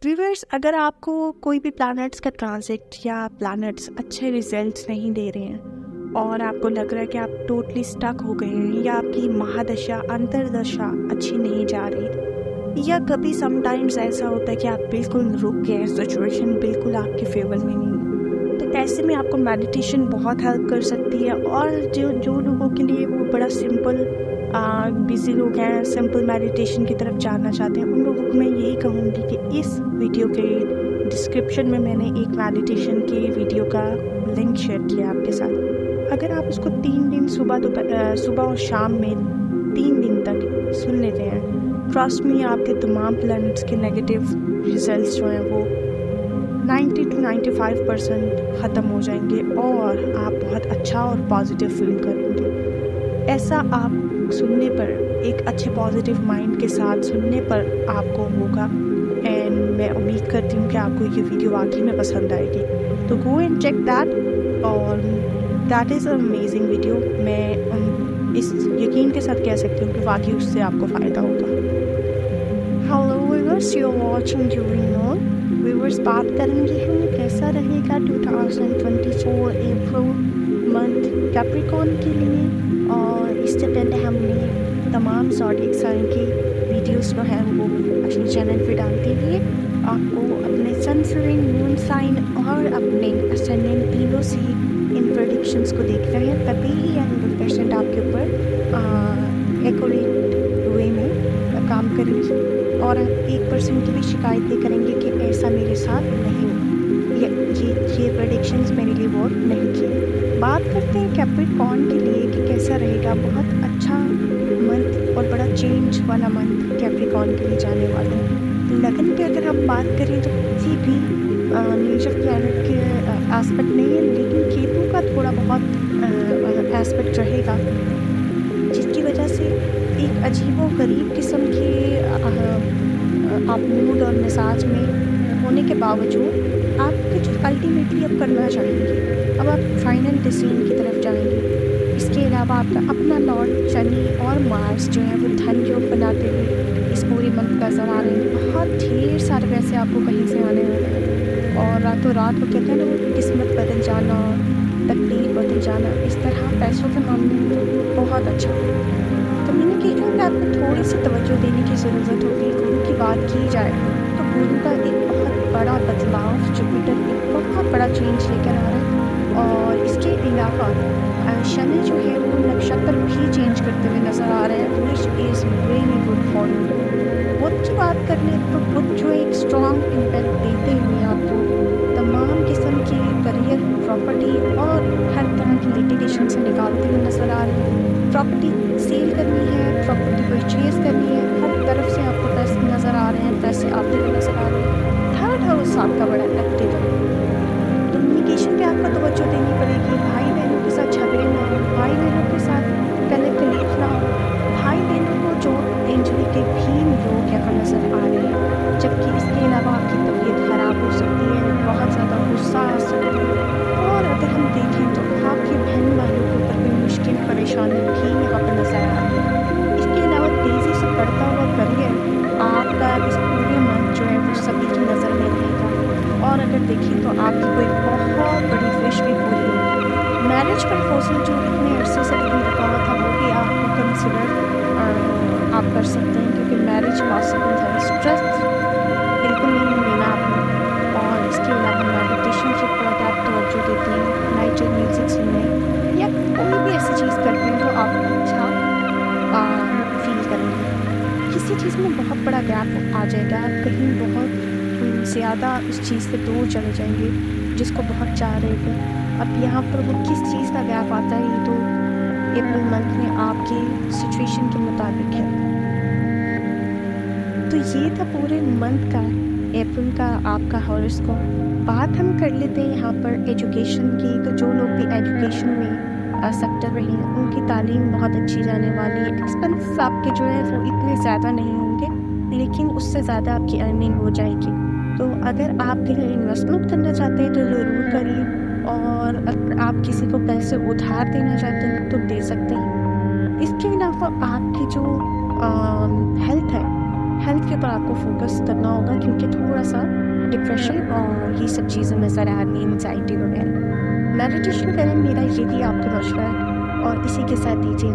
Viewers, अगर आपको कोई भी प्लैनेट्स का ट्रांजिट या प्लैनेट्स अच्छे रिजल्ट्स नहीं दे रहे हैं और आपको लग रहा है कि आप टोटली स्टक हो गए हैं या आपकी महादशा अंतरदशा अच्छी नहीं जा रही, या कभी समटाइम्स ऐसा होता है कि आप बिल्कुल रुक गए, सिचुएशन बिल्कुल आपके फेवर में नहीं है, तो ऐसे में आपको मेडिटेशन बहुत हेल्प कर सकती है। और जो जो लोगों के लिए वो बड़ा सिंपल बिजी लोग हैं, सिंपल मेडिटेशन की तरफ जाना चाहते हैं, उन लोगों को मैं यही कहूँगी कि इस वीडियो के डिस्क्रिप्शन में मैंने एक मेडिटेशन की वीडियो का लिंक शेयर किया आपके साथ। अगर आप उसको 3 दिन सुबह और शाम में 3 दिन तक सुन लेते हैं, ट्रस्ट में आपके तमाम प्लैनेट्स के नेगेटिव रिजल्ट्स जो हैं वो 90 to 95% ख़त्म हो जाएंगे और आप बहुत अच्छा और पॉजिटिव फील करेंगे। ऐसा आप सुनने पर, एक अच्छे पॉजिटिव माइंड के साथ सुनने पर आपको होगा। एंड मैं उम्मीद करती हूँ कि आपको ये वीडियो वाकई में पसंद आएगी, तो गो एंड चेक दैट। और दैट इज़ अमेजिंग वीडियो। मैं इस यकीन के साथ कह सकती हूँ कि वाकई उससे आपको फ़ायदा होगा। Hello viewers, you are watching during on. Viewers, बात करेंगे हम कैसा रहेगा 2024 अप्रैल मंथ कैप्रिकॉर्न के लिए। और इससे पहले हमने तमाम ज़ोडिएक साइन की वीडियोस जो हैं वो अपने चैनल पे डालते हुए आपको अपने सन साइन, मून साइन और अपने असेंडेंट तीनों से इन प्रेडिक्शंस को देख रहे हैं, तभी ही 100% आपके ऊपर एक्यूरेट वे में काम करेंगे और आप 1% की भी शिकायत नहीं करेंगे कि ऐसा मेरे साथ नहीं हुआ, ये प्रेडिक्शंस मेरे लिए वर्क नहीं किए। बात करते हैं कैप्रिकॉर्न के लिए कि कैसा रहेगा। बहुत अच्छा मंथ और बड़ा चेंज वाला मंथ कैप्रिकॉर्न के लिए जाने वाला है। लगन पे अगर हम बात करें तो किसी भी नेचर प्लैनेट के एस्पेक्ट नहीं है, लेकिन केतु का थोड़ा बहुत एस्पेक्ट रहेगा, जिसकी वजह से एक अजीबो गरीब किस्म के आप मूड और मिजाज में होने के बावजूद आप कुछ अल्टीमेटली अब करना चाहेंगे। अब आप फाइनल डिसीजन की तरफ जाएंगे। इसके अलावा आपका अपना लॉर्ड शनि और मार्स जो है वो धन योग बनाते हुए इस पूरे मंथ का नजर आ रहे हैं। बहुत ढेर सारे पैसे आपको कहीं से आने वाले हैं और रातों रात वो कहते हैं ना, वो किस्मत बदल जाना, तकदीर बदल जाना, इस तरह पैसों के मामले में बहुत अच्छा। कम्युनिकेशन में आपको थोड़ी सी तवज्जो देने की ज़रूरत होगी। गुरु की बात की जाए तो गुरु का एक बहुत बड़ा बदलाव, जुपिटर एक बहुत बड़ा चेंज लेकर आ रहा है। और इसके अलावा शनि जो है वो नक्षत्र भी चेंज करते हुए नज़र आ रहे हैं, which is very good for you. बुध की बात कर ले तो बुध जो एक स्ट्रॉन्ग इम्पैक्ट देते हुए आपको तमाम किस्म के करियर, प्रॉपर्टी और हर तरह की लिटिगेशन से निकालते हुए नज़र आ रहे हैं। प्रॉपर्टी सेल करनी है, प्रॉपर्टी परचेज करनी है, हर तरफ से आपको पैसे नज़र आ रहे हैं, पैसे आते हुए नज़र आ रहे हैं। थर्ड हाउस आपका बड़ा एक्टिव है। कम्युनिकेशन पे आपको तवज्जो देनी पड़ेगी। भाई बहनों के साथ झगड़े ना हो, भाई बहनों के साथ कलेक्ट ना हो, भाई बहनों को जो इंजरी के भी लोग यहाँ पर नज़र आ रहे हैं। जबकि इसके अलावा आपकी तबीयत ख़राब हो सकती है, बहुत ज़्यादा गुस्सा आ सकती है। और अगर हम देखें तो आपके बहन वालों के ऊपर कोई मुश्किल परेशानी भी यहाँ पर नज़र आ रही है। इसके अलावा तेज़ी से बढ़ता हुआ करियर आपका इस पूरे मंथ जो है वो सभी की नज़र में रहेगा। और अगर देखें तो आपकी कोई बहुत बड़ी विश भी पूरी होगी। मैरिज प्रपोजल जो इतने अरसे से कहीं रुका हुआ था वो भी आपको कंसिडर आप कर सकते हैं, क्योंकि मैरिज पॉसिबल है। स्ट्रेस बिल्कुल नहीं लेना आपने। और इसके अलावा मेडिटेशन के ऊपर आप तवज्जो देते हैं, नेचर म्यूजिक सुनने या कोई भी ऐसी चीज़ करते हैं तो आप अच्छा फील करेंगे। किसी चीज़ में बहुत बड़ा गैप आ जाएगा, आप कहीं बहुत ज़्यादा उस चीज़ से दूर चले जाएंगे जिसको बहुत चाह रहे थे। अब यहाँ पर वो किस चीज़ का गैप आता है, ये तो अप्रैल मंथ में आपकी सिचुएशन के मुताबिक है। तो ये था पूरे मंथ का, अप्रैल का आपका हॉरोस्कोप। बात हम कर लेते हैं यहाँ पर एजुकेशन की। तो जो लोग भी एजुकेशन में सेक्टर रहे हैं उनकी तालीम बहुत अच्छी जाने वाली है। एक्सपेंसेस आपके जो है वो इतने ज़्यादा नहीं होंगे, लेकिन उससे ज़्यादा आपकी अर्निंग हो जाएगी। तो अगर आप कहीं इन्वेस्टमेंट करना चाहते हैं तो ज़रूर करिए, और अगर आप किसी को पैसे उधार देना चाहते हैं तो दे सकते हैं। इसके अलावा आपकी जो हेल्थ है, हेल्थ के ऊपर आपको फोकस करना होगा, क्योंकि थोड़ा सा डिप्रेशन और ये सब चीज़ें नज़र आ रही हैं, एंग्जाइटी वगैरह। मेडिटेशन करें, मेरा यही आपको मशवरा है। और इसी के साथ दीजिए